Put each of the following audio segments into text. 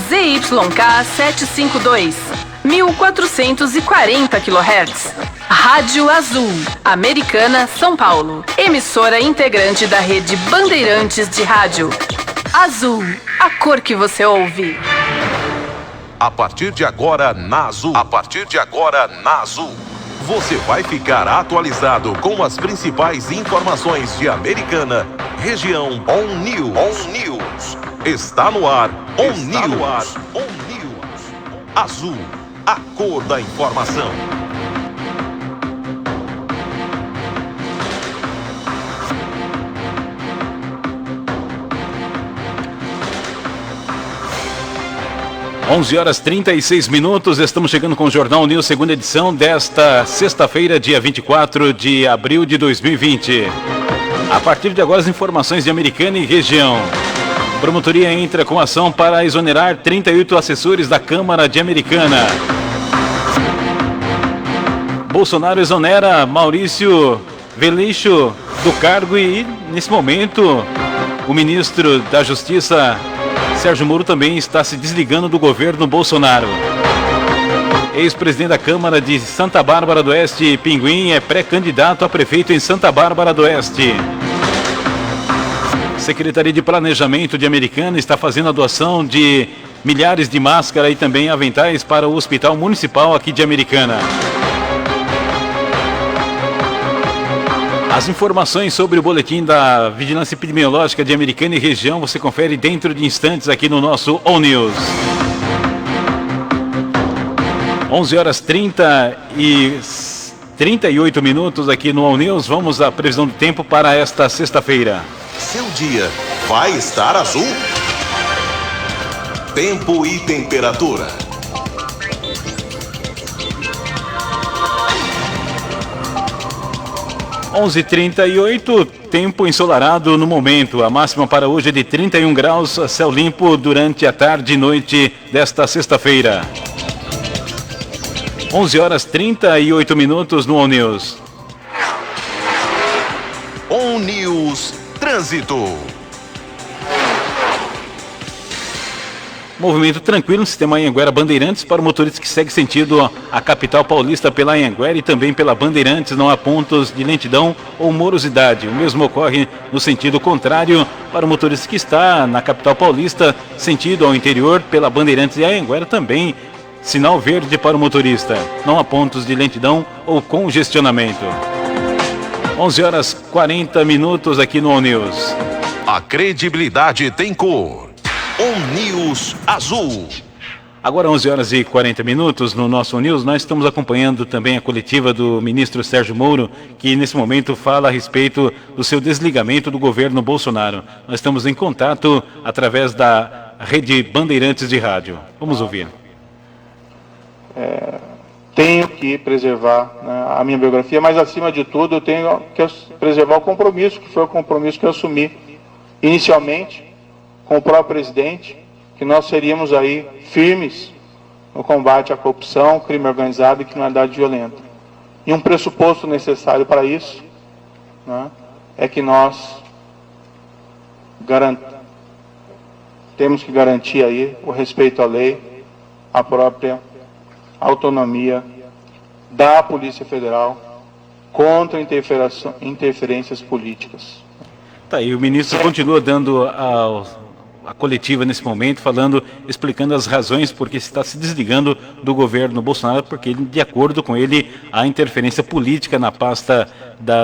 ZYK 752, 1440 kHz. Rádio Azul, Americana, São Paulo. Emissora integrante da rede Bandeirantes de Rádio. Azul, a cor que você ouve. A partir de agora na Azul. Você vai ficar atualizado com as principais informações de Americana, região On News. Está no ar On News. Azul, a cor da informação. Horas 36 minutos, estamos chegando com o Jornal News, segunda edição desta sexta-feira, dia 24 de abril de 2020. A partir de agora, as informações de Americana e região. Promotoria entra com ação para exonerar 38 assessores da Câmara de Americana. Bolsonaro exonera Maurício Veleixo do cargo e, nesse momento, o ministro da Justiça, Sérgio Moro, também está se desligando do governo Bolsonaro. Ex-presidente da Câmara de Santa Bárbara do Oeste, Pinguim, é pré-candidato a prefeito em Santa Bárbara do Oeste. Secretaria de Planejamento de Americana está fazendo a doação de milhares de máscaras e também aventais para o Hospital Municipal aqui de Americana. As informações sobre o boletim da Vigilância Epidemiológica de Americana e região você confere dentro de instantes aqui no nosso On News. 11 e 38 minutos aqui no On News. Vamos à previsão do tempo para esta sexta-feira. Seu dia vai estar azul? Tempo e temperatura. Onze 38, tempo ensolarado no momento. A máxima para hoje é de 31 graus, céu limpo durante a tarde e noite desta sexta-feira. 11h38 minutos no On News. On News Trânsito. Movimento tranquilo no sistema Anhanguera Bandeirantes para o motorista que segue sentido a capital paulista pela Anhanguera e também pela Bandeirantes. Não há pontos de lentidão ou morosidade. O mesmo ocorre no sentido contrário para o motorista que está na capital paulista, sentido ao interior pela Bandeirantes e Anhanguera também. Sinal verde para o motorista. Não há pontos de lentidão ou congestionamento. 11h40 minutos aqui no On News. A credibilidade tem cor. On News Azul. Agora 11h40 minutos no nosso On News. Nós estamos acompanhando também a coletiva do ministro Sérgio Moro, que nesse momento fala a respeito do seu desligamento do governo Bolsonaro. Nós estamos em contato através da rede Bandeirantes de Rádio. Vamos ouvir. Tenho que preservar, né, a minha biografia, mas acima de tudo eu tenho que preservar o compromisso, que foi o compromisso que eu assumi inicialmente com o próprio presidente, que nós seríamos aí firmes no combate à corrupção, crime organizado e criminalidade violenta. E um pressuposto necessário para isso, né, é que nós temos que garantir aí o respeito à lei, a própria autonomia da Polícia Federal contra interferências políticas. Tá aí, o ministro continua dando a coletiva nesse momento, explicando as razões por que está se desligando do governo Bolsonaro, porque de acordo com ele há interferência política na pasta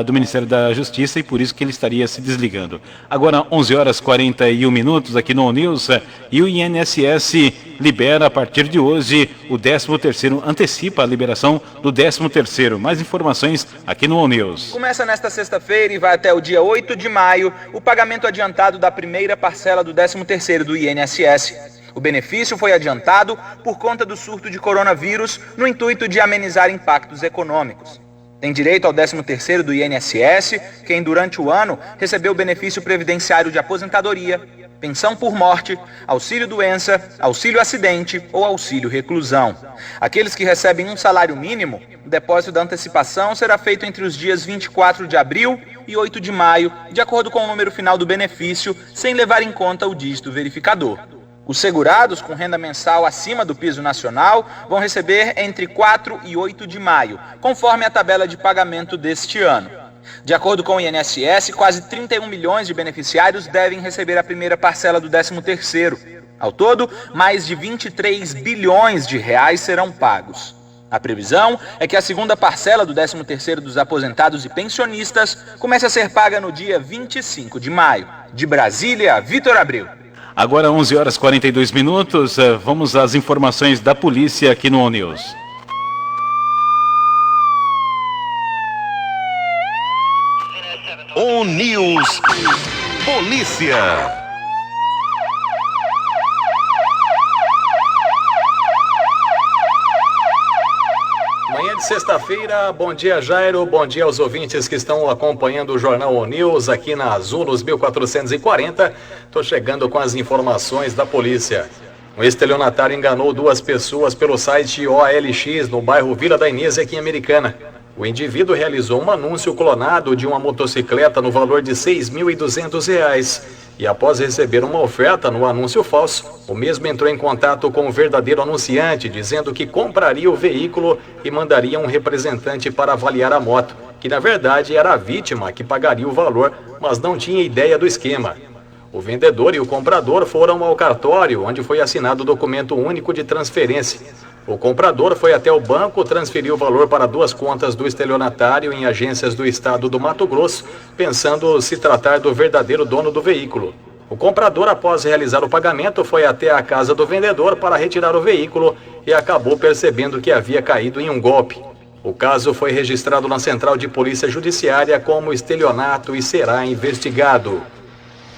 do Ministério da Justiça e por isso que ele estaria se desligando. Agora 11h41 minutos aqui no On News, e o INSS libera a partir de hoje o 13º, antecipa a liberação do 13º. Mais informações aqui no On News. Começa nesta sexta-feira e vai até o dia 8 de maio o pagamento adiantado da primeira parcela do 13º do INSS. O benefício foi adiantado por conta do surto de coronavírus no intuito de amenizar impactos econômicos. Tem direito ao 13º do INSS quem durante o ano recebeu benefício previdenciário de aposentadoria, pensão por morte, auxílio-doença, auxílio-acidente ou auxílio-reclusão. Aqueles que recebem um salário mínimo, o depósito da antecipação será feito entre os dias 24 de abril e 8 de maio, de acordo com o número final do benefício, sem levar em conta o dígito verificador. Os segurados com renda mensal acima do piso nacional vão receber entre 4 e 8 de maio, conforme a tabela de pagamento deste ano. De acordo com o INSS, quase 31 milhões de beneficiários devem receber a primeira parcela do 13º. Ao todo, mais de 23 bilhões de reais serão pagos. A previsão é que a segunda parcela do 13º dos aposentados e pensionistas comece a ser paga no dia 25 de maio. De Brasília, Vitor Abreu. Agora 11 horas e 42 minutos, vamos às informações da polícia aqui no ONews. ONews Polícia. Manhã de sexta-feira, bom dia Jairo, bom dia aos ouvintes que estão acompanhando o Jornal ONews aqui na Azul nos 1440. Estou chegando com as informações da polícia. Um estelionatário enganou 2 pessoas pelo site OLX no bairro Vila da Inês aqui em Americana. O indivíduo realizou um anúncio clonado de uma motocicleta no valor de R$ 6.200 e após receber uma oferta no anúncio falso, o mesmo entrou em contato com o verdadeiro anunciante, dizendo que compraria o veículo e mandaria um representante para avaliar a moto, que na verdade era a vítima que pagaria o valor, mas não tinha ideia do esquema. O vendedor e o comprador foram ao cartório, onde foi assinado o documento único de transferência. O comprador foi até o banco, transferiu o valor para 2 contas do estelionatário em agências do estado do Mato Grosso, pensando se tratar do verdadeiro dono do veículo. O comprador, após realizar o pagamento, foi até a casa do vendedor para retirar o veículo e acabou percebendo que havia caído em um golpe. O caso foi registrado na Central de Polícia Judiciária como estelionato e será investigado.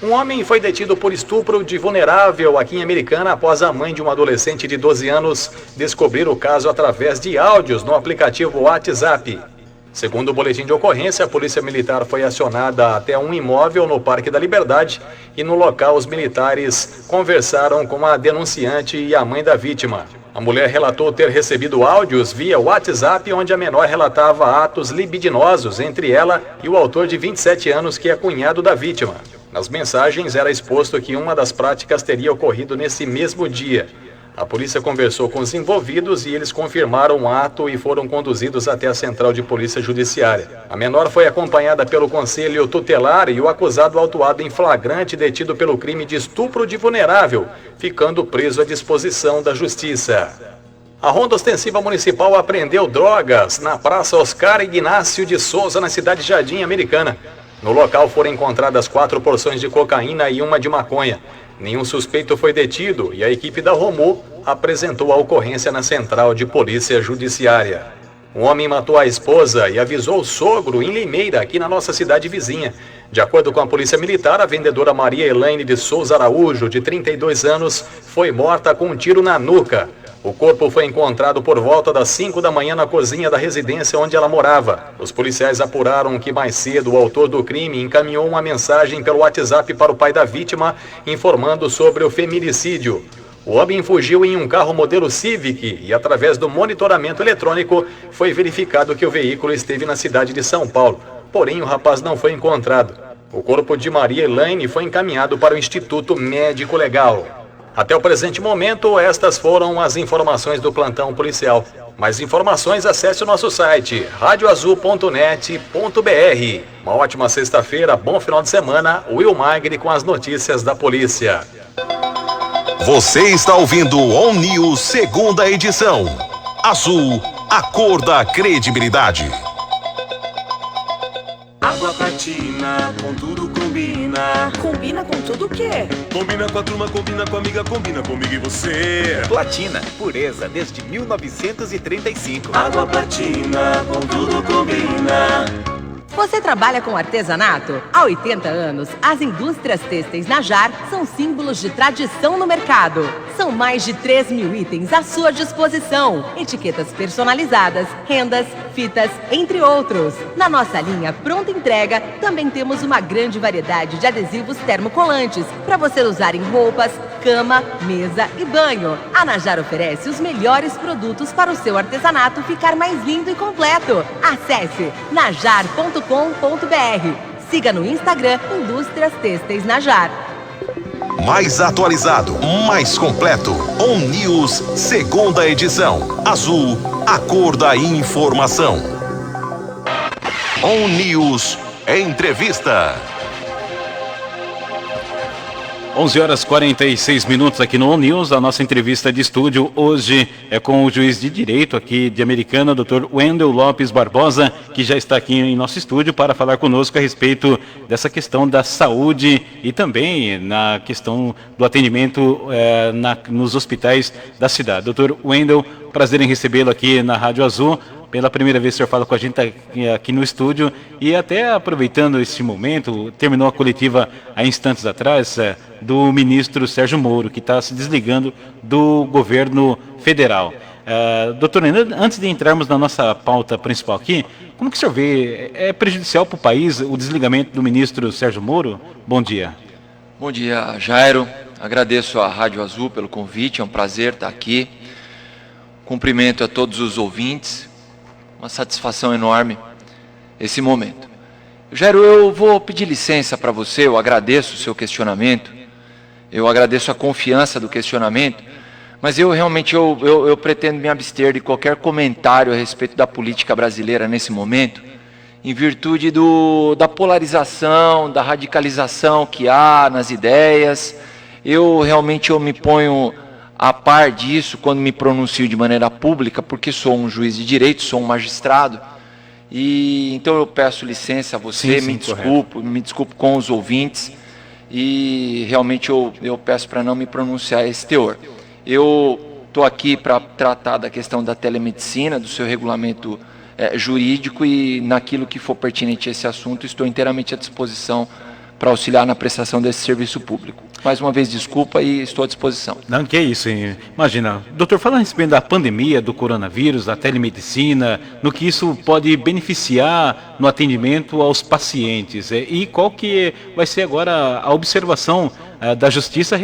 Um homem foi detido por estupro de vulnerável aqui em Americana após a mãe de um adolescente de 12 anos descobrir o caso através de áudios no aplicativo WhatsApp. Segundo o boletim de ocorrência, a Polícia Militar foi acionada até um imóvel no Parque da Liberdade e no local os militares conversaram com a denunciante e a mãe da vítima. A mulher relatou ter recebido áudios via WhatsApp onde a menor relatava atos libidinosos entre ela e o autor de 27 anos que é cunhado da vítima. Nas mensagens era exposto que uma das práticas teria ocorrido nesse mesmo dia. A polícia conversou com os envolvidos e eles confirmaram o ato e foram conduzidos até a Central de Polícia Judiciária. A menor foi acompanhada pelo Conselho Tutelar e o acusado autuado em flagrante detido pelo crime de estupro de vulnerável, ficando preso à disposição da Justiça. A Ronda Ostensiva Municipal apreendeu drogas na Praça Oscar Ignácio de Souza, na cidade de Jardim Americana. No local foram encontradas 4 porções de cocaína e uma de maconha. Nenhum suspeito foi detido e a equipe da Romu apresentou a ocorrência na Central de Polícia Judiciária. Um homem matou a esposa e avisou o sogro em Limeira, aqui na nossa cidade vizinha. De acordo com a Polícia Militar, a vendedora Maria Elaine de Souza Araújo, de 32 anos, foi morta com um tiro na nuca. O corpo foi encontrado por volta das 5 da manhã na cozinha da residência onde ela morava. Os policiais apuraram que mais cedo o autor do crime encaminhou uma mensagem pelo WhatsApp para o pai da vítima, informando sobre o feminicídio. O homem fugiu em um carro modelo Civic e, através do monitoramento eletrônico, foi verificado que o veículo esteve na cidade de São Paulo. Porém, o rapaz não foi encontrado. O corpo de Maria Elaine foi encaminhado para o Instituto Médico Legal. Até o presente momento, estas foram as informações do plantão policial. Mais informações, acesse o nosso site radioazul.net.br. Uma ótima sexta-feira, bom final de semana. Will Magri com as notícias da polícia. Você está ouvindo ONews, segunda edição. Azul, a cor da credibilidade. Água platina, com tudo combina. Combina com tudo o quê? Combina com a turma, combina com a amiga, combina comigo e você. Platina, pureza desde 1935. Água platina, com tudo combina. Você trabalha com artesanato? Há 80 anos, as indústrias têxteis Najar são símbolos de tradição no mercado. São mais de 3 mil itens à sua disposição. Etiquetas personalizadas, rendas, fitas, entre outros. Na nossa linha pronta entrega, também temos uma grande variedade de adesivos termocolantes para você usar em roupas, cama, mesa e banho. A Najar oferece os melhores produtos para o seu artesanato ficar mais lindo e completo. Acesse najar.com.br. Siga no Instagram Indústrias Têxteis Najar. mais atualizado, mais completo. On News, segunda edição. Azul, a cor da informação. On News, entrevista. 11h46 aqui no On News. A nossa entrevista de estúdio hoje é com o juiz de direito aqui de Americana, Dr. Wendel Lopes Barbosa, que já está aqui em nosso estúdio para falar conosco a respeito dessa questão da saúde e também na questão do atendimento nos hospitais da cidade. Dr. Wendel, prazer em recebê-lo aqui na Rádio Azul. Pela primeira vez o senhor fala com a gente aqui no estúdio e até aproveitando esse momento, terminou a coletiva há instantes atrás do ministro Sérgio Moro, que está se desligando do governo federal. Doutor, antes de entrarmos na nossa pauta principal aqui, como que o senhor vê? É prejudicial para o país o desligamento do ministro Sérgio Moro? Bom dia. Bom dia, Jairo. Agradeço à Rádio Azul pelo convite, é um prazer estar aqui. Cumprimento a todos os ouvintes. Uma satisfação enorme esse momento. Jairo, eu vou pedir licença para você, eu agradeço o seu questionamento, eu agradeço a confiança do questionamento, mas eu realmente eu pretendo me abster de qualquer comentário a respeito da política brasileira nesse momento, em virtude da polarização, da radicalização que há nas ideias. Eu me ponho a par disso quando me pronuncio de maneira pública, porque sou um juiz de direito, sou um magistrado, e então eu peço licença a você, me desculpo com os ouvintes, e realmente eu peço para não me pronunciar a esse teor. Eu estou aqui para tratar da questão da telemedicina, do seu regulamento jurídico, e naquilo que for pertinente a esse assunto, estou inteiramente à disposição para auxiliar na prestação desse serviço público. Mais uma vez, desculpa, e estou à disposição. Não, que é isso, hein? Imagina, doutor, falando a respeito da pandemia, do coronavírus, da telemedicina, no que isso pode beneficiar no atendimento aos pacientes, e qual que vai ser agora a observação da Justiça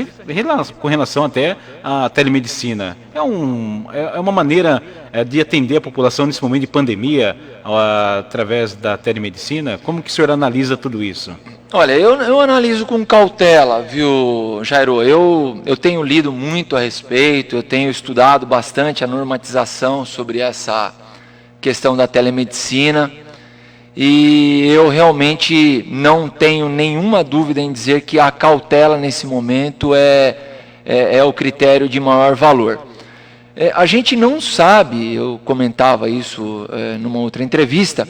com relação até à telemedicina? É uma maneira de atender a população nesse momento de pandemia através da telemedicina? Como que o senhor analisa tudo isso? Olha, eu analiso com cautela, viu, Jairo? Eu tenho lido muito a respeito, eu tenho estudado bastante a normatização sobre essa questão da telemedicina, e eu realmente não tenho nenhuma dúvida em dizer que a cautela nesse momento é o critério de maior valor. A gente não sabe, eu comentava isso numa outra entrevista,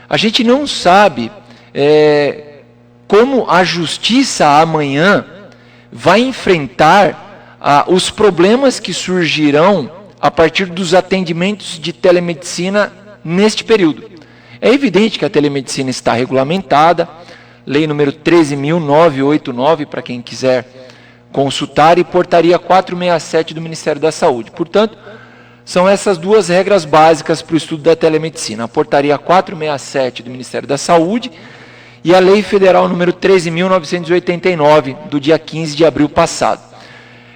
a gente não sabe como a Justiça amanhã vai enfrentar os problemas que surgirão a partir dos atendimentos de telemedicina neste período. É evidente que a telemedicina está regulamentada, lei número 13.989, para quem quiser consultar, e portaria 467 do Ministério da Saúde. Portanto, são essas duas regras básicas para o estudo da telemedicina: a portaria 467 do Ministério da Saúde e a Lei Federal número 13.989, do dia 15 de abril passado.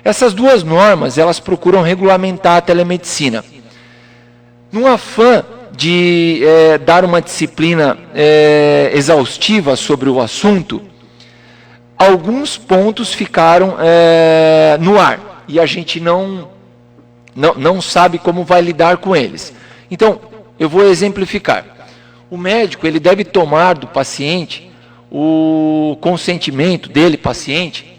Essas duas normas, elas procuram regulamentar a telemedicina. Num afã de dar uma disciplina exaustiva sobre o assunto, alguns pontos ficaram no ar, e a gente não sabe como vai lidar com eles. Então, eu vou exemplificar. O médico, ele deve tomar do paciente o consentimento dele, paciente,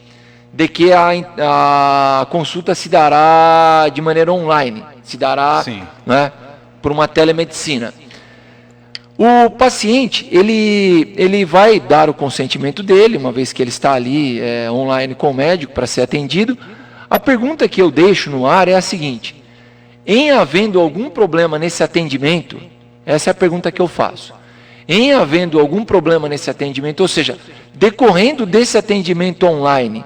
de que a consulta se dará de maneira online, se dará, né, por uma telemedicina. O paciente, ele vai dar o consentimento dele, uma vez que ele está ali online com o médico para ser atendido. A pergunta que eu deixo no ar é a seguinte: em havendo algum problema nesse atendimento, essa é a pergunta que eu faço. Em havendo algum problema nesse atendimento, ou seja, decorrendo desse atendimento online,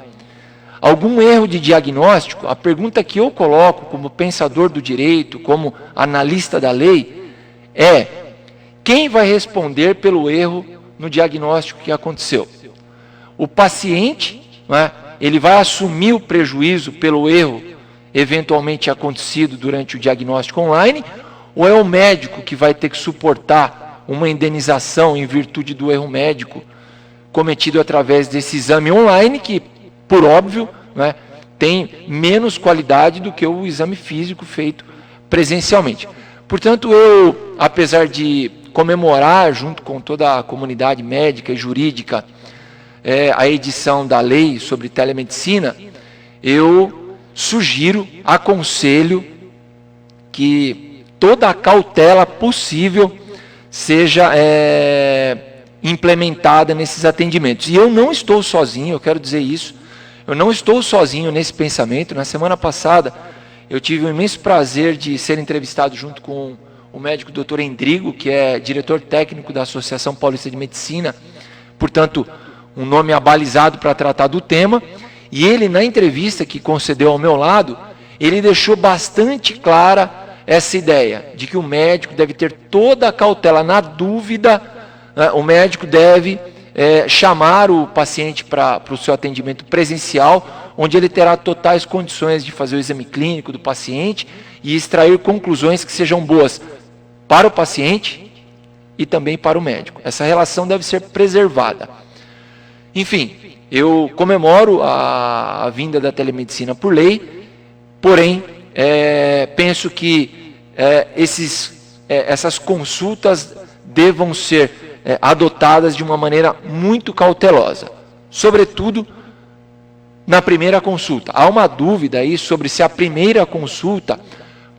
algum erro de diagnóstico, a pergunta que eu coloco como pensador do direito, como analista da lei, é: quem vai responder pelo erro no diagnóstico que aconteceu? O paciente, não é? Ele vai assumir o prejuízo pelo erro eventualmente acontecido durante o diagnóstico online, ou é o médico que vai ter que suportar uma indenização em virtude do erro médico cometido através desse exame online que, por óbvio, né, tem menos qualidade do que o exame físico feito presencialmente. Portanto, eu, apesar de comemorar, junto com toda a comunidade médica e jurídica, a edição da lei sobre telemedicina, eu sugiro, aconselho que toda a cautela possível seja implementada nesses atendimentos. E eu não estou sozinho, eu quero dizer isso, eu não estou sozinho nesse pensamento. Na semana passada, eu tive o imenso prazer de ser entrevistado junto com o médico Dr. Endrigo, que é diretor técnico da Associação Paulista de Medicina, portanto, um nome abalizado para tratar do tema, e ele, na entrevista que concedeu ao meu lado, ele deixou bastante clara essa ideia de que o médico deve ter toda a cautela. Na dúvida, o médico deve chamar o paciente para o seu atendimento presencial, onde ele terá totais condições de fazer o exame clínico do paciente e extrair conclusões que sejam boas para o paciente e também para o médico. Essa relação deve ser preservada. Enfim, eu comemoro a vinda da telemedicina por lei, porém, penso que essas consultas devam ser adotadas de uma maneira muito cautelosa, sobretudo na primeira consulta. Há uma dúvida aí sobre se a primeira consulta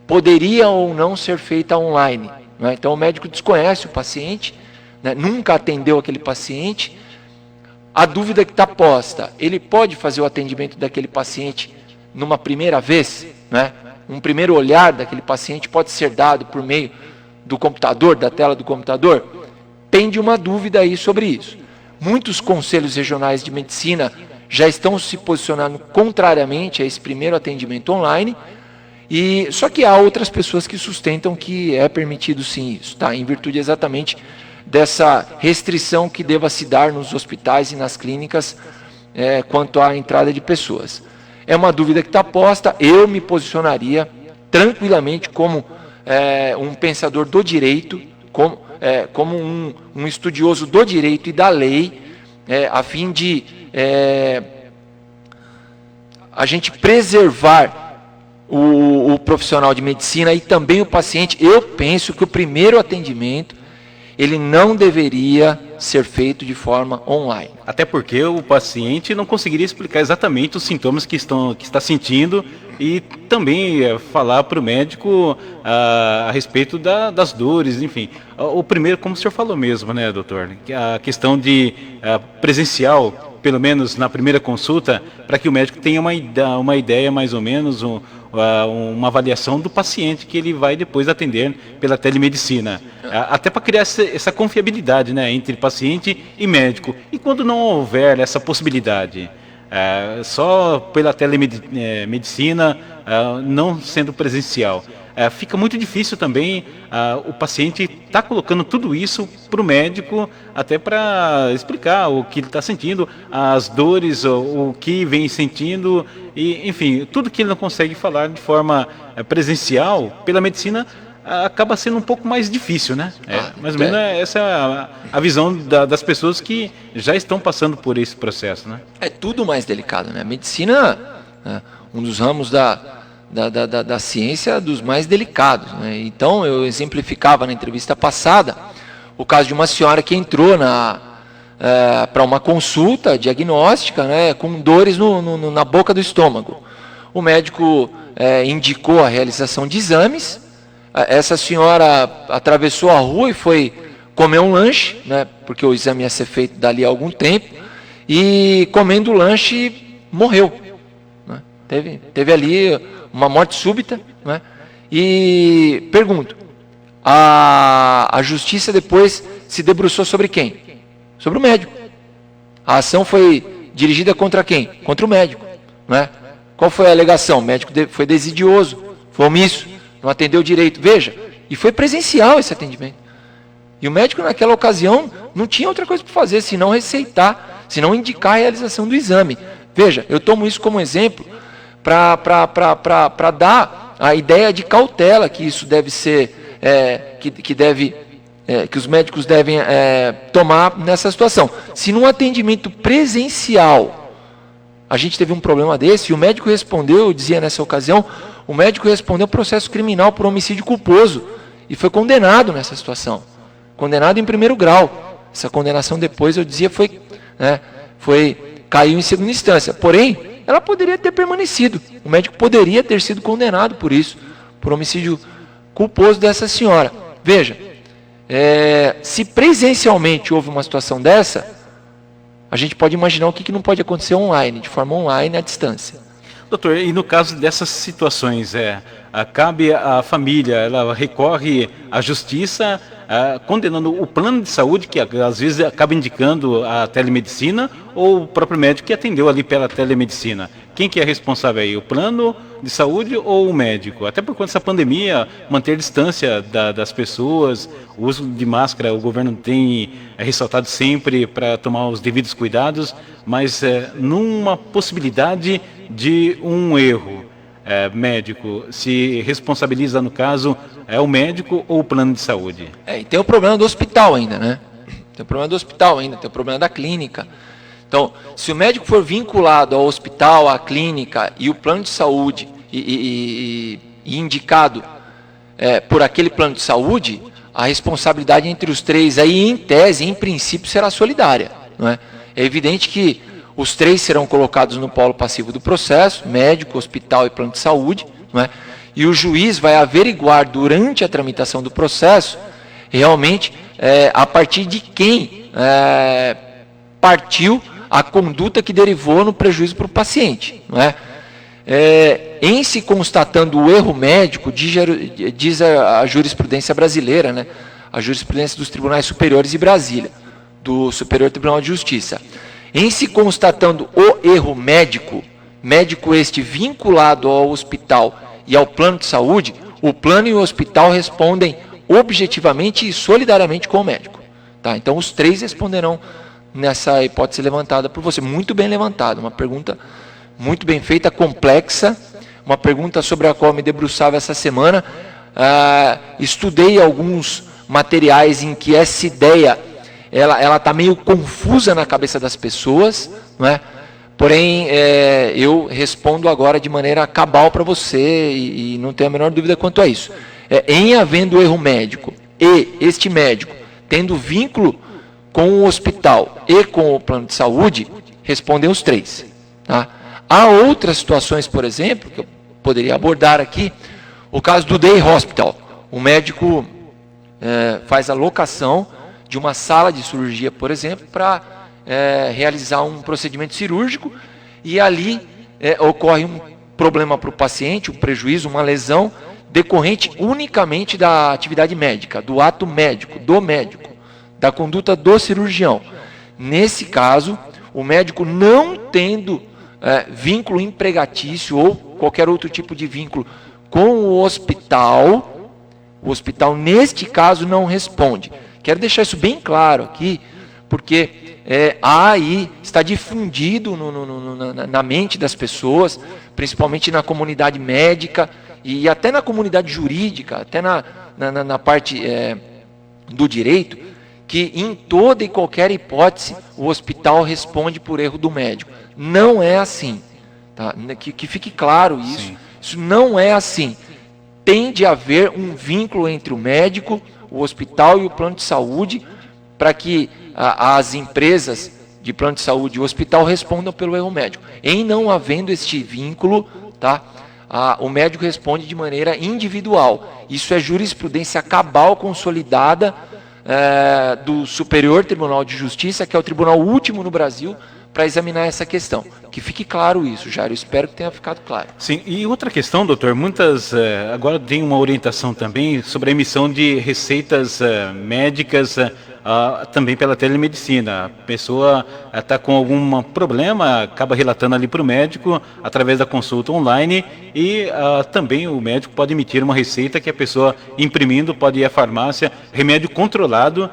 poderia ou não ser feita online, né? Então o médico desconhece o paciente, né? Nunca atendeu aquele paciente. A dúvida que está posta: ele pode fazer o atendimento daquele paciente numa primeira vez, né? Um primeiro olhar daquele paciente pode ser dado por meio do computador, da tela do computador? Pende uma dúvida aí sobre isso. Muitos conselhos regionais de medicina já estão se posicionando contrariamente a esse primeiro atendimento online, e só que há outras pessoas que sustentam que é permitido sim isso, tá? Em virtude exatamente dessa restrição que deva se dar nos hospitais e nas clínicas quanto à entrada de pessoas. É uma dúvida que está posta. Eu me posicionaria tranquilamente como um pensador do direito, como um estudioso do direito e da lei, a fim de a gente preservar o profissional de medicina e também o paciente. Eu penso que o primeiro atendimento ele não deveria ser feito de forma online. Até porque o paciente não conseguiria explicar exatamente os sintomas que está sentindo e também falar para o médico a respeito das dores, enfim. O primeiro, como o senhor falou mesmo, né, doutor? A questão de presencial, pelo menos na primeira consulta, para que o médico tenha uma ideia mais ou menos, uma avaliação do paciente que ele vai depois atender pela telemedicina. Até para criar essa confiabilidade, né, entre paciente e médico. E quando não houver essa possibilidade, só pela telemedicina, não sendo presencial, fica muito difícil também o paciente estar colocando tudo isso para o médico, até para explicar o que ele está sentindo, as dores, o que vem sentindo, e, enfim, tudo que ele não consegue falar de forma presencial, pela medicina, acaba sendo um pouco mais difícil, né? Mais ou menos essa é a visão das pessoas que já estão passando por esse processo, né? É tudo mais delicado, né? A medicina, um dos ramos da ciência dos mais delicados, né? Então, eu exemplificava na entrevista passada o caso de uma senhora que entrou para uma consulta diagnóstica, né, com dores na boca do estômago. O médico indicou a realização de exames. Essa senhora atravessou a rua e foi comer um lanche, né, porque o exame ia ser feito dali a algum tempo, e comendo o lanche morreu, né? Teve ali uma morte súbita, né? E pergunto, a justiça depois se debruçou sobre quem? Sobre o médico. A ação foi dirigida contra quem? Contra o médico, né? Qual foi a alegação? O médico foi desidioso, foi omisso, não atendeu direito. Veja, e foi presencial esse atendimento. E o médico naquela ocasião não tinha outra coisa para fazer, senão receitar, senão indicar a realização do exame. Veja, eu tomo isso como exemplo para dar a ideia de cautela que isso deve ser, que os médicos devem tomar nessa situação. Se num atendimento presencial a gente teve um problema desse, e o médico respondeu, eu dizia nessa ocasião, o médico respondeu processo criminal por homicídio culposo, e foi condenado nessa situação. Condenado em primeiro grau. Essa condenação depois, eu dizia, caiu em segunda instância. Porém, ela poderia ter permanecido. O médico poderia ter sido condenado por isso, por homicídio culposo dessa senhora. Veja, se presencialmente houve uma situação dessa, a gente pode imaginar o que não pode acontecer online, de forma online, à distância. Doutor, e no caso dessas situações, cabe à família, ela recorre à justiça, condenando o plano de saúde, que às vezes acaba indicando a telemedicina, ou o próprio médico que atendeu ali pela telemedicina? Quem que é responsável aí, o plano de saúde ou o médico? Até por conta dessa pandemia, manter distância das pessoas, o uso de máscara, o governo tem ressaltado sempre para tomar os devidos cuidados, mas numa possibilidade de um erro médico, se responsabiliza no caso o médico ou o plano de saúde? E tem o problema do hospital ainda, né? Tem o problema do hospital ainda, tem o problema da clínica. Então, se o médico for vinculado ao hospital, à clínica e o plano de saúde e indicado por aquele plano de saúde, a responsabilidade entre os três aí, em tese, em princípio, será solidária. Não é? É evidente que os três serão colocados no polo passivo do processo, médico, hospital e plano de saúde, não é? E o juiz vai averiguar durante a tramitação do processo, realmente, a partir de quem partiu a conduta que derivou no prejuízo para o paciente. Não é? Em se constatando o erro médico, diz a jurisprudência brasileira, né? A jurisprudência dos tribunais superiores de Brasília, do Superior Tribunal de Justiça. Em se constatando o erro médico este vinculado ao hospital e ao plano de saúde, o plano e o hospital respondem objetivamente e solidariamente com o médico. Tá? Então, os três responderão nessa hipótese levantada por você. Muito bem levantada, uma pergunta muito bem feita, complexa, uma pergunta sobre a qual me debruçava essa semana. Estudei alguns materiais em que essa ideia ela está meio confusa na cabeça das pessoas, não é? Porém, eu respondo agora de maneira cabal para você e não tenho a menor dúvida quanto a isso. Em havendo erro médico e este médico tendo vínculo com o hospital e com o plano de saúde, respondem os três. Tá? Há outras situações, por exemplo, que eu poderia abordar aqui, o caso do day hospital. O médico faz a locação de uma sala de cirurgia, por exemplo, para realizar um procedimento cirúrgico, e ali ocorre um problema para o paciente, um prejuízo, uma lesão, decorrente unicamente da atividade médica, do ato médico, do médico, da conduta do cirurgião. Nesse caso, o médico não tendo vínculo empregatício ou qualquer outro tipo de vínculo com o hospital neste caso não responde. Quero deixar isso bem claro aqui, porque aí está difundido na mente das pessoas, principalmente na comunidade médica e até na comunidade jurídica, até na parte do direito, que em toda e qualquer hipótese o hospital responde por erro do médico. Não é assim. Tá? Que fique claro isso. Sim. Isso não é assim. Tem de haver um vínculo entre o médico, o hospital e o plano de saúde, para que as empresas de plano de saúde e o hospital respondam pelo erro médico. Em não havendo este vínculo, tá, o médico responde de maneira individual. Isso é jurisprudência cabal consolidada do Superior Tribunal de Justiça, que é o tribunal último no Brasil para examinar essa questão. Que fique claro isso, Jairo. Espero que tenha ficado claro. Sim, e outra questão, doutor, muitas agora tem uma orientação também sobre a emissão de receitas médicas também pela telemedicina. A pessoa está com algum problema, acaba relatando ali para o médico através da consulta online e também o médico pode emitir uma receita que a pessoa imprimindo pode ir à farmácia, remédio controlado,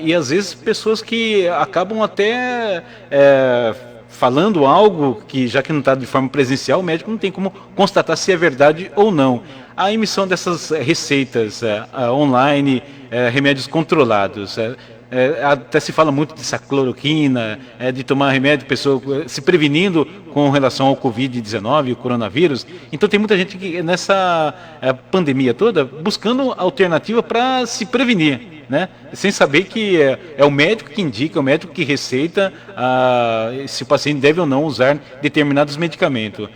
e às vezes pessoas que acabam até falando algo que, já que não está de forma presencial, o médico não tem como constatar se é verdade ou não. A emissão dessas receitas online, remédios controlados, Até se fala muito dessa cloroquina, de tomar remédio, pessoa se prevenindo com relação ao Covid-19, o coronavírus. Então tem muita gente que nessa pandemia toda buscando alternativa para se prevenir, né? Sem saber que é o médico que indica, é o médico que receita se o paciente deve ou não usar determinados medicamentos.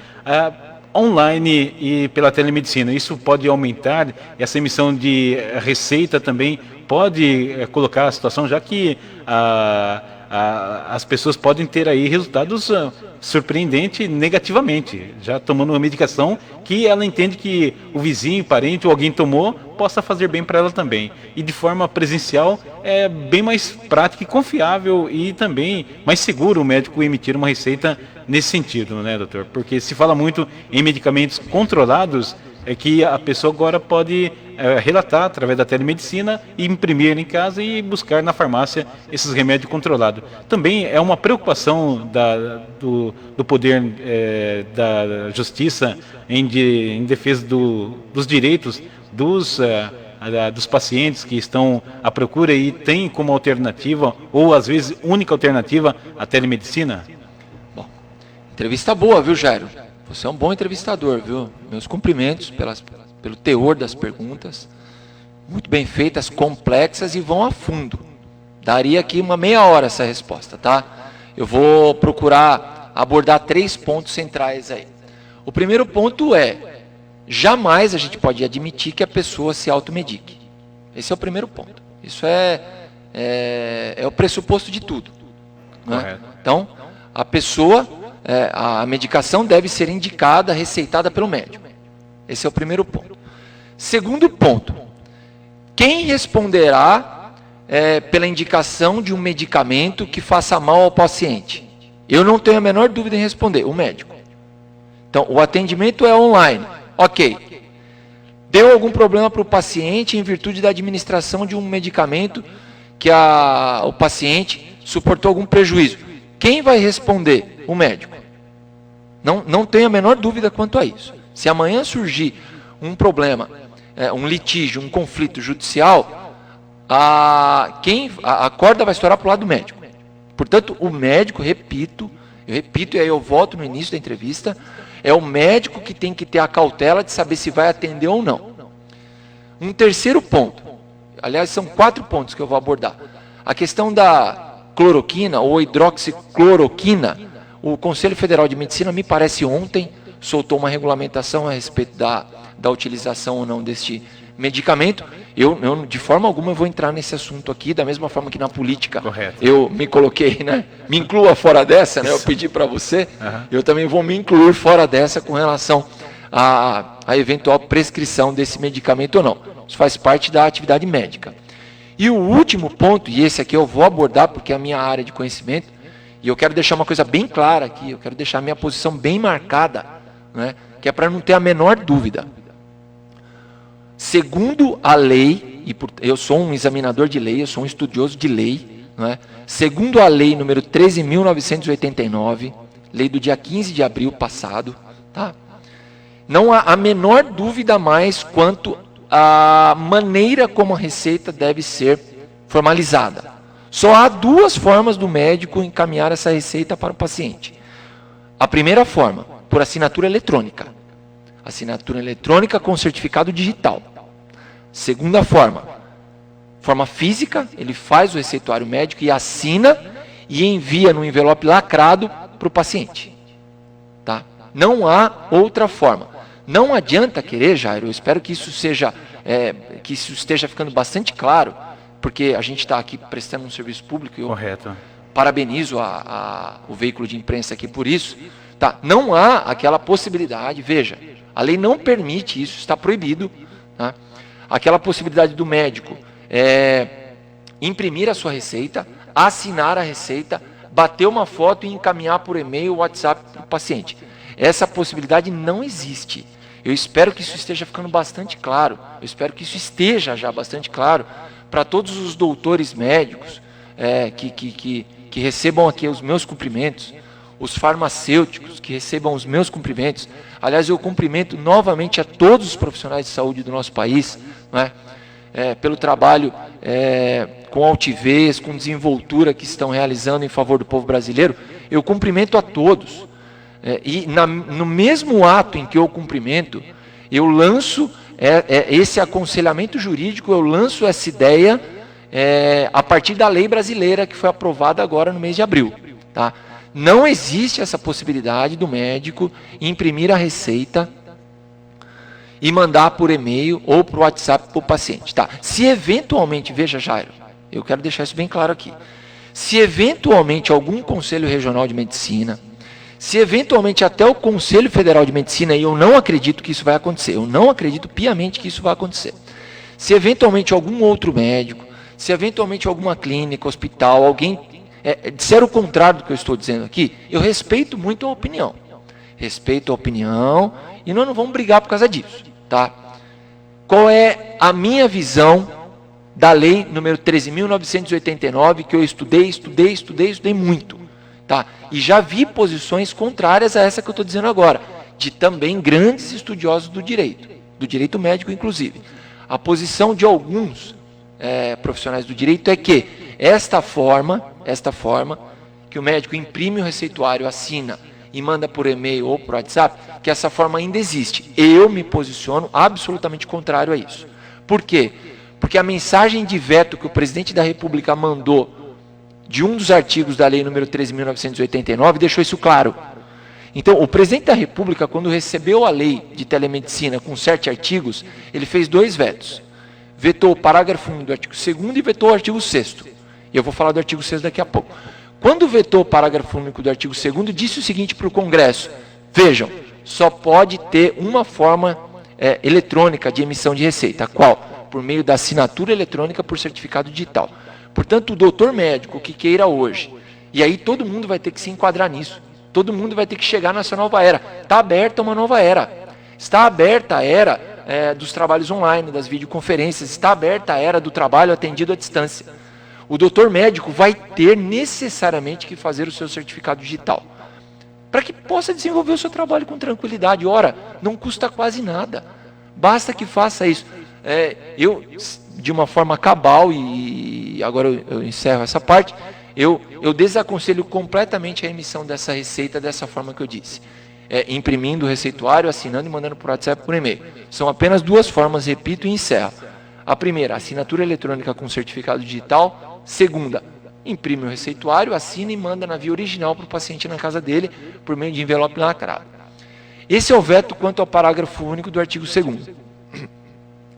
Online e pela telemedicina, isso pode aumentar, essa emissão de receita também pode colocar a situação, já que as pessoas podem ter aí resultados surpreendentes negativamente, já tomando uma medicação que ela entende que o vizinho, parente ou alguém tomou, possa fazer bem para ela também. E de forma presencial é bem mais prática e confiável e também mais seguro o médico emitir uma receita nesse sentido, né, doutor? Porque se fala muito em medicamentos controlados, é que a pessoa agora pode relatar através da telemedicina, imprimir em casa e buscar na farmácia esses remédios controlados. Também é uma preocupação do poder da justiça em defesa dos direitos dos pacientes que estão à procura e tem como alternativa, ou às vezes única alternativa, a telemedicina? Bom, entrevista boa, viu, Jairo? Você é um bom entrevistador, viu? Meus cumprimentos pelo teor das perguntas. Muito bem feitas, complexas e vão a fundo. Daria aqui uma meia hora essa resposta, tá? Eu vou procurar abordar 3 pontos centrais aí. O primeiro ponto jamais a gente pode admitir que a pessoa se automedique. Esse é o primeiro ponto. Isso é o pressuposto de tudo. Né? Então, a pessoa... a medicação deve ser indicada, receitada pelo médico. Esse é o primeiro ponto. Segundo ponto, quem responderá pela indicação de um medicamento que faça mal ao paciente? Eu não tenho a menor dúvida em responder, o médico. Então, o atendimento é online. Ok. Deu algum problema para o paciente em virtude da administração de um medicamento que o paciente suportou algum prejuízo. Quem vai responder? O médico. Não tenho a menor dúvida quanto a isso. Se amanhã surgir um problema, um litígio, um conflito judicial, a corda vai estourar para o lado do médico. Portanto, o médico, eu repito, e aí eu volto no início da entrevista, é o médico que tem que ter a cautela de saber se vai atender ou não. Um terceiro ponto, aliás, são 4 pontos que eu vou abordar. A questão da cloroquina ou hidroxicloroquina, o Conselho Federal de Medicina, me parece ontem, soltou uma regulamentação a respeito da utilização ou não deste medicamento. Eu, de forma alguma, vou entrar nesse assunto aqui, da mesma forma que na política. Correto. Eu me coloquei, né? Me inclua fora dessa, né? Eu pedi para você, eu também vou me incluir fora dessa com relação à eventual prescrição desse medicamento ou não. Isso faz parte da atividade médica. E o último ponto, e esse aqui eu vou abordar porque é a minha área de conhecimento, e eu quero deixar uma coisa bem clara aqui, eu quero deixar a minha posição bem marcada, né, que é para não ter a menor dúvida. Segundo a lei, eu sou um examinador de lei, eu sou um estudioso de lei, né, segundo a lei número 13.989, lei do dia 15 de abril passado, tá? Não há a menor dúvida mais quanto à maneira como a receita deve ser formalizada. Só há 2 formas do médico encaminhar essa receita para o paciente. A primeira forma, por assinatura eletrônica. Assinatura eletrônica com certificado digital. Segunda forma física, ele faz o receituário médico e assina e envia no envelope lacrado para o paciente. Tá? Não há outra forma. Não adianta querer, Jairo, eu espero que isso esteja ficando bastante claro, porque a gente está aqui prestando um serviço público, eu parabenizo o veículo de imprensa aqui por isso. Tá? Não há aquela possibilidade, veja, a lei não permite isso, está proibido, tá? Aquela possibilidade do médico imprimir a sua receita, assinar a receita, bater uma foto e encaminhar por e-mail ou WhatsApp para o paciente. Essa possibilidade não existe. Eu espero que isso esteja ficando bastante claro, eu espero que isso esteja já bastante claro para todos os doutores médicos que recebam aqui os meus cumprimentos, os farmacêuticos que recebam os meus cumprimentos. Aliás, eu cumprimento novamente a todos os profissionais de saúde do nosso país, né, pelo trabalho com altivez, com desenvoltura que estão realizando em favor do povo brasileiro, eu cumprimento a todos. No mesmo ato em que eu cumprimento, eu lanço esse aconselhamento jurídico, eu lanço essa ideia a partir da lei brasileira que foi aprovada agora no mês de abril. Tá? Não existe essa possibilidade do médico imprimir a receita e mandar por e-mail ou por WhatsApp para o paciente. Tá? Se eventualmente, veja, Jairo, eu quero deixar isso bem claro aqui. Se eventualmente algum Conselho Regional de Medicina, se eventualmente até o Conselho Federal de Medicina, e eu não acredito que isso vai acontecer, eu não acredito piamente que isso vai acontecer. Se eventualmente algum outro médico, se eventualmente alguma clínica, hospital, alguém disser o contrário do que eu estou dizendo aqui, eu respeito muito a opinião. Respeito a opinião e nós não vamos brigar por causa disso. Tá? Qual é a minha visão da lei número 13.989, que eu estudei muito. Tá? E já vi posições contrárias a essa que eu estou dizendo agora, de também grandes estudiosos do direito médico inclusive. A posição de alguns profissionais do direito é que esta forma que o médico imprime o receituário, assina e manda por e-mail ou por WhatsApp, que essa forma ainda existe. Eu me posiciono absolutamente contrário a isso. Por quê? Porque a mensagem de veto que o presidente da República mandou de um dos artigos da lei número 13.989 deixou isso claro. Então, o presidente da República, quando recebeu a lei de telemedicina com 7 artigos, ele fez 2 vetos. Vetou o parágrafo 1 do artigo 2º e vetou o artigo 6º. E eu vou falar do artigo 6º daqui a pouco. Quando vetou o parágrafo único do artigo 2º, disse o seguinte para o Congresso: vejam, só pode ter uma forma eletrônica de emissão de receita. Qual? Por meio da assinatura eletrônica por certificado digital. Portanto, o doutor médico que queira hoje, e aí todo mundo vai ter que se enquadrar nisso, todo mundo vai ter que chegar nessa nova era. Está aberta uma nova era. Está aberta a era dos trabalhos online, das videoconferências, está aberta a era do trabalho atendido à distância. O doutor médico vai ter necessariamente que fazer o seu certificado digital, para que possa desenvolver o seu trabalho com tranquilidade. Ora, não custa quase nada, basta que faça isso. Eu, de uma forma cabal, e agora eu encerro essa parte, eu desaconselho completamente a emissão dessa receita dessa forma que eu disse. Imprimindo o receituário, assinando e mandando por WhatsApp, por e-mail. São apenas 2 formas, repito e encerro. A primeira, assinatura eletrônica com certificado digital. Segunda, imprime o receituário, assina e manda na via original para o paciente na casa dele, por meio de envelope lacrado. Esse é o veto quanto ao parágrafo único do artigo 2º.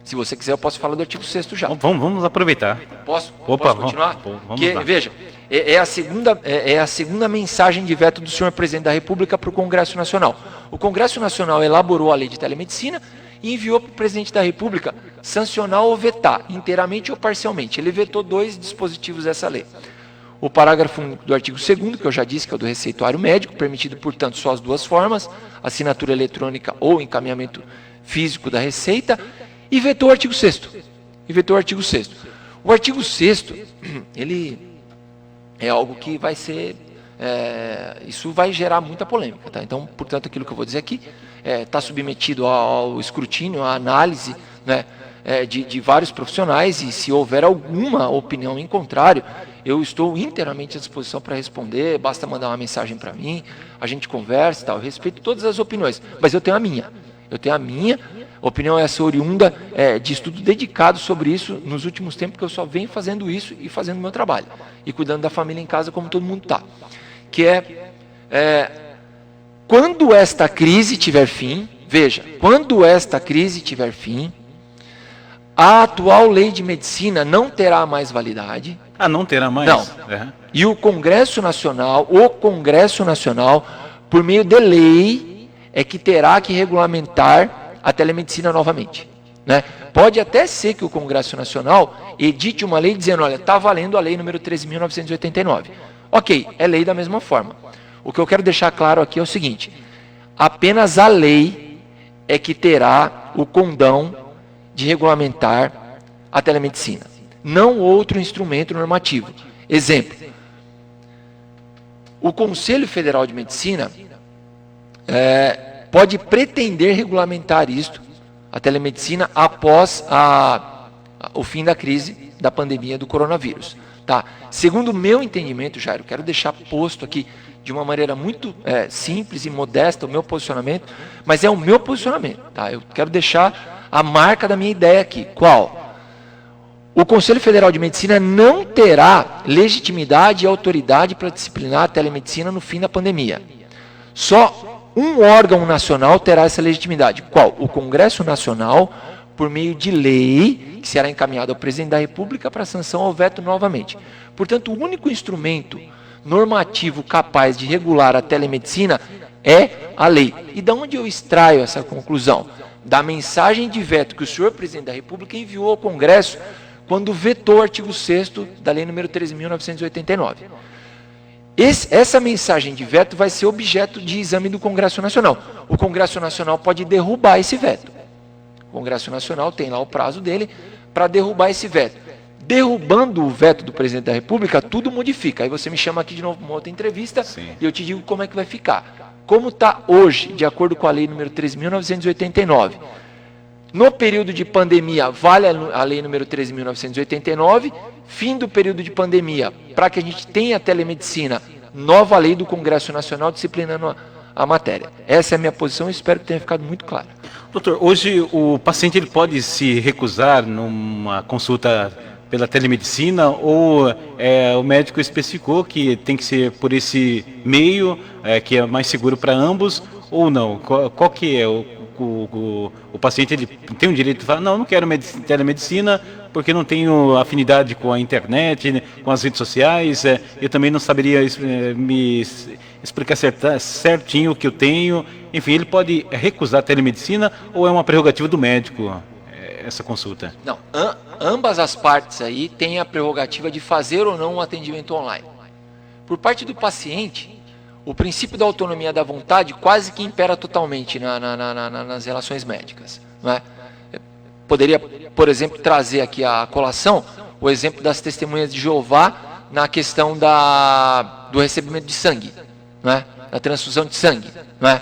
Se você quiser, eu posso falar do artigo 6º já. Vamos aproveitar. Posso Opa, continuar? Vamos lá. Veja, é a segunda mensagem de veto do senhor presidente da República para o Congresso Nacional. O Congresso Nacional elaborou a lei de telemedicina e enviou para o presidente da República sancionar ou vetar, inteiramente ou parcialmente. Ele vetou 2 dispositivos dessa lei. O parágrafo único do artigo 2º, que eu já disse, que é o do receituário médico, permitido, portanto, só as 2 formas, assinatura eletrônica ou encaminhamento físico da receita, e vetou o artigo 6º. O artigo 6º, ele é algo que vai ser... isso vai gerar muita polêmica. Tá? Então, portanto, aquilo que eu vou dizer aqui está submetido ao escrutínio, à análise, né, de vários profissionais, e se houver alguma opinião em contrário, eu estou inteiramente à disposição para responder. Basta mandar uma mensagem para mim, a gente conversa, tal. Eu respeito todas as opiniões, mas eu tenho a minha. Opinião essa oriunda de estudo dedicado sobre isso nos últimos tempos, que eu só venho fazendo isso e fazendo o meu trabalho, e cuidando da família em casa como todo mundo está. Que quando esta crise tiver fim, veja, quando esta crise tiver fim, a atual lei de medicina não terá mais validade. Não terá mais? Não. E o Congresso Nacional, por meio de lei, é que terá que regulamentar a telemedicina novamente. Né? Pode até ser que o Congresso Nacional edite uma lei dizendo, olha, está valendo a lei número 13.989. Ok, é lei da mesma forma. O que eu quero deixar claro aqui é o seguinte: apenas a lei é que terá o condão de regulamentar a telemedicina, não outro instrumento normativo. Exemplo, o Conselho Federal de Medicina pode pretender regulamentar isto, a telemedicina, após o fim da crise da pandemia do coronavírus. Tá? Segundo o meu entendimento, Jairo, quero deixar posto aqui de uma maneira muito simples e modesta o meu posicionamento, mas é o meu posicionamento. Tá? Eu quero deixar a marca da minha ideia aqui. Qual? O Conselho Federal de Medicina não terá legitimidade e autoridade para disciplinar a telemedicina no fim da pandemia. Só um órgão nacional terá essa legitimidade. Qual? O Congresso Nacional, por meio de lei, que será encaminhada ao Presidente da República para sanção ou veto novamente. Portanto, o único instrumento normativo capaz de regular a telemedicina é a lei. E de onde eu extraio essa conclusão? Da mensagem de veto que o senhor Presidente da República enviou ao Congresso quando vetou o artigo 6º da Lei nº 13.989. Essa mensagem de veto vai ser objeto de exame do Congresso Nacional. O Congresso Nacional pode derrubar esse veto. O Congresso Nacional tem lá o prazo dele para derrubar esse veto. Derrubando o veto do Presidente da República, tudo modifica. Aí você me chama aqui de novo para uma outra entrevista. Sim. E eu te digo como é que vai ficar. Como está hoje, de acordo com a Lei nº 13.989, no período de pandemia, vale a Lei nº 13.989, fim do período de pandemia, para que a gente tenha a telemedicina, nova lei do Congresso Nacional disciplinando a matéria. Essa é a minha posição e espero que tenha ficado muito claro. Doutor, hoje o paciente ele pode se recusar numa consulta pela telemedicina ou o médico especificou que tem que ser por esse meio, que é mais seguro para ambos, ou não? Qual que é o paciente ele tem o direito de falar, não quero telemedicina porque não tenho afinidade com a internet, né, com as redes sociais, eu também não saberia me explicar certinho o que eu tenho. Enfim, ele pode recusar a telemedicina ou é uma prerrogativa do médico essa consulta? Não, ambas as partes aí têm a prerrogativa de fazer ou não um atendimento online. Por parte do paciente, o princípio da autonomia da vontade quase que impera totalmente nas relações médicas. Não é? Poderia, por exemplo, trazer aqui a colação o exemplo das testemunhas de Jeová na questão do recebimento de sangue, não é? Da transfusão de sangue. Não é?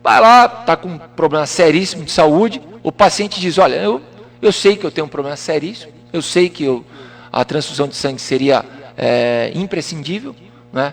Vai lá, está com um problema seríssimo de saúde, o paciente diz, olha, eu sei que eu tenho um problema seríssimo, eu sei que a transfusão de sangue seria imprescindível, né,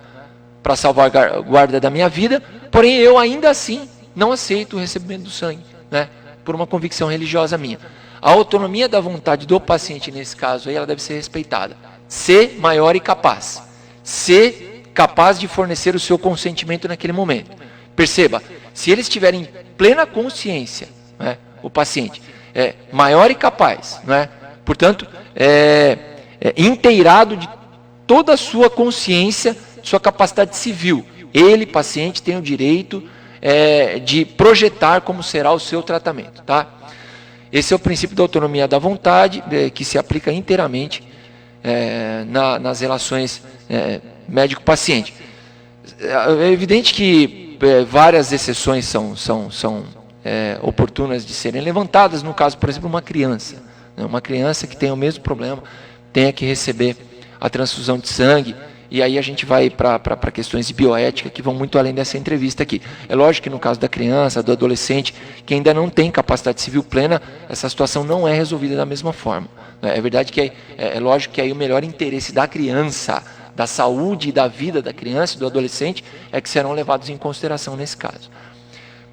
para salvar a guarda da minha vida, porém eu ainda assim não aceito o recebimento do sangue, né, por uma convicção religiosa minha. A autonomia da vontade do paciente nesse caso aí, ela deve ser respeitada. Ser maior e capaz. Ser capaz de fornecer o seu consentimento naquele momento. Perceba, se eles tiverem plena consciência, né, o paciente é maior e capaz, né, portanto, inteirado de toda a sua consciência, sua capacidade civil, ele, paciente, tem o direito de projetar como será o seu tratamento. Tá? Esse é o princípio da autonomia da vontade, que se aplica inteiramente nas relações médico-paciente. É evidente que várias exceções são oportunas de serem levantadas, no caso, por exemplo, uma criança. Né? Uma criança que tem o mesmo problema, tenha que receber a transfusão de sangue, e aí a gente vai para questões de bioética que vão muito além dessa entrevista aqui. É lógico que no caso da criança, do adolescente, que ainda não tem capacidade civil plena, essa situação não é resolvida da mesma forma. É verdade que é lógico que aí o melhor interesse da criança, da saúde e da vida da criança e do adolescente é que serão levados em consideração nesse caso.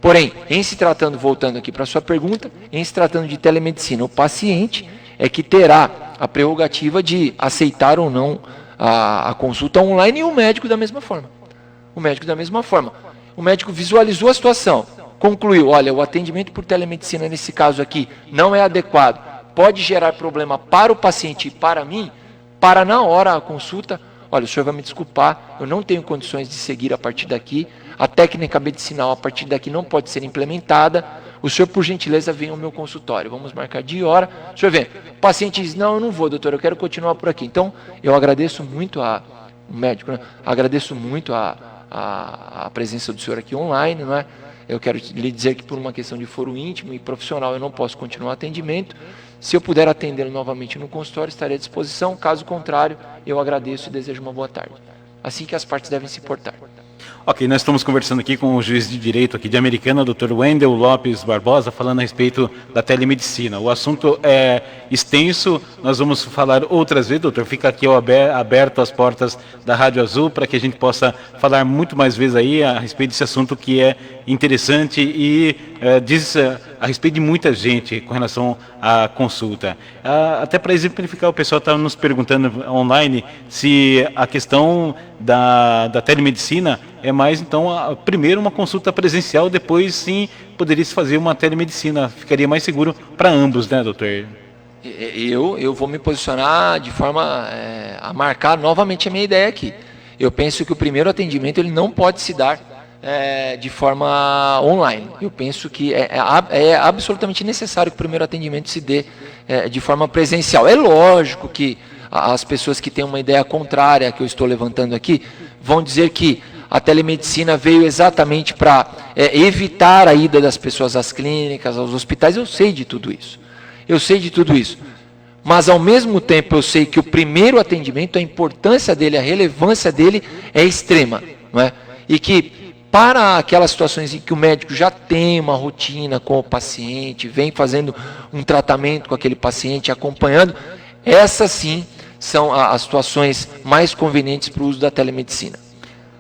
Porém, em se tratando, voltando aqui para a sua pergunta, em se tratando de telemedicina, o paciente é que terá a prerrogativa de aceitar ou não a consulta online e o médico da mesma forma. O médico da mesma forma. O médico visualizou a situação, concluiu, olha, o atendimento por telemedicina nesse caso aqui não é adequado, pode gerar problema para o paciente e para mim, para na hora a consulta, olha, o senhor vai me desculpar, eu não tenho condições de seguir a partir daqui, a técnica medicinal a partir daqui não pode ser implementada, o senhor, por gentileza, venha ao meu consultório, vamos marcar dia e hora, o senhor vem. O paciente diz, não, eu não vou, doutor, eu quero continuar por aqui. Então, eu agradeço muito o médico, né? Agradeço muito a presença do senhor aqui online, não é? Eu quero lhe dizer que por uma questão de foro íntimo e profissional eu não posso continuar o atendimento. Se eu puder atendê-lo novamente no consultório, estarei à disposição. Caso contrário, eu agradeço e desejo uma boa tarde. Assim que as partes devem se portar. Ok, nós estamos conversando aqui com o juiz de direito aqui de Americana, Dr. Wendel Lopes Barbosa, falando a respeito da telemedicina. O assunto é extenso, nós vamos falar outras vezes, doutor. Fica aqui aberto as portas da Rádio Azul para que a gente possa falar muito mais vezes aí a respeito desse assunto que é interessante e diz a respeito de muita gente com relação à consulta. Até para exemplificar, o pessoal está nos perguntando online se a questão da telemedicina é mais, então, primeiro uma consulta presencial, depois sim poderia se fazer uma telemedicina. Ficaria mais seguro para ambos, né, doutor? Eu vou me posicionar de forma a marcar novamente a minha ideia aqui. Eu penso que o primeiro atendimento ele não pode se dar de forma online. Eu penso que é absolutamente necessário que o primeiro atendimento se dê de forma presencial. É lógico que as pessoas que têm uma ideia contrária que eu estou levantando aqui vão dizer que a telemedicina veio exatamente para evitar a ida das pessoas às clínicas, aos hospitais. Eu sei de tudo isso. Mas, ao mesmo tempo, eu sei que o primeiro atendimento, a importância dele, a relevância dele é extrema. Não é? E que, para aquelas situações em que o médico já tem uma rotina com o paciente, vem fazendo um tratamento com aquele paciente, acompanhando, essas sim são as situações mais convenientes para o uso da telemedicina.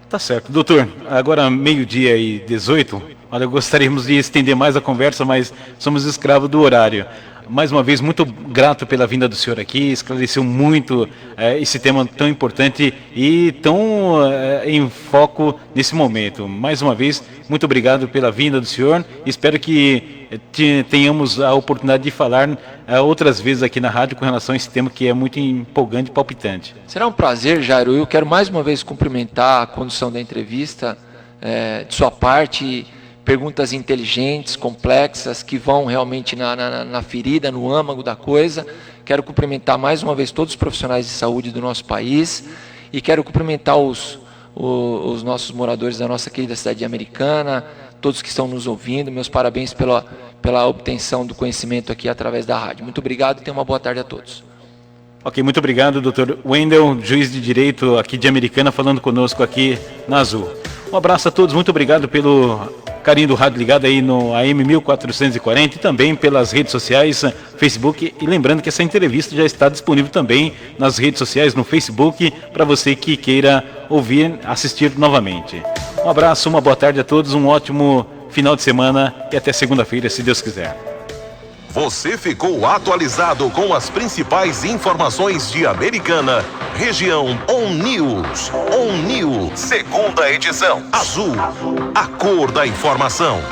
Tá certo. Doutor, agora 12:18, olha, gostaríamos de estender mais a conversa, mas somos escravos do horário. Mais uma vez, muito grato pela vinda do senhor aqui, esclareceu muito esse tema tão importante e tão em foco nesse momento. Mais uma vez, muito obrigado pela vinda do senhor. Espero que tenhamos a oportunidade de falar outras vezes aqui na rádio com relação a esse tema que é muito empolgante e palpitante. Será um prazer, Jairo. Eu quero mais uma vez cumprimentar a condução da entrevista, de sua parte, perguntas inteligentes, complexas, que vão realmente na ferida, no âmago da coisa. Quero cumprimentar mais uma vez todos os profissionais de saúde do nosso país e quero cumprimentar os nossos moradores da nossa querida cidade Americana, todos que estão nos ouvindo. Meus parabéns pela obtenção do conhecimento aqui através da rádio. Muito obrigado e tenha uma boa tarde a todos. Ok, muito obrigado, Dr. Wendel, juiz de direito aqui de Americana, falando conosco aqui na Azul. Um abraço a todos, muito obrigado pelo carinho do rádio ligado aí no AM 1440 e também pelas redes sociais, Facebook. E lembrando que essa entrevista já está disponível também nas redes sociais, no Facebook, para você que queira ouvir, assistir novamente. Um abraço, uma boa tarde a todos, um ótimo final de semana e até segunda-feira, se Deus quiser. Você ficou atualizado com as principais informações de Americana, região On News. On News, segunda edição. Azul, a cor da informação.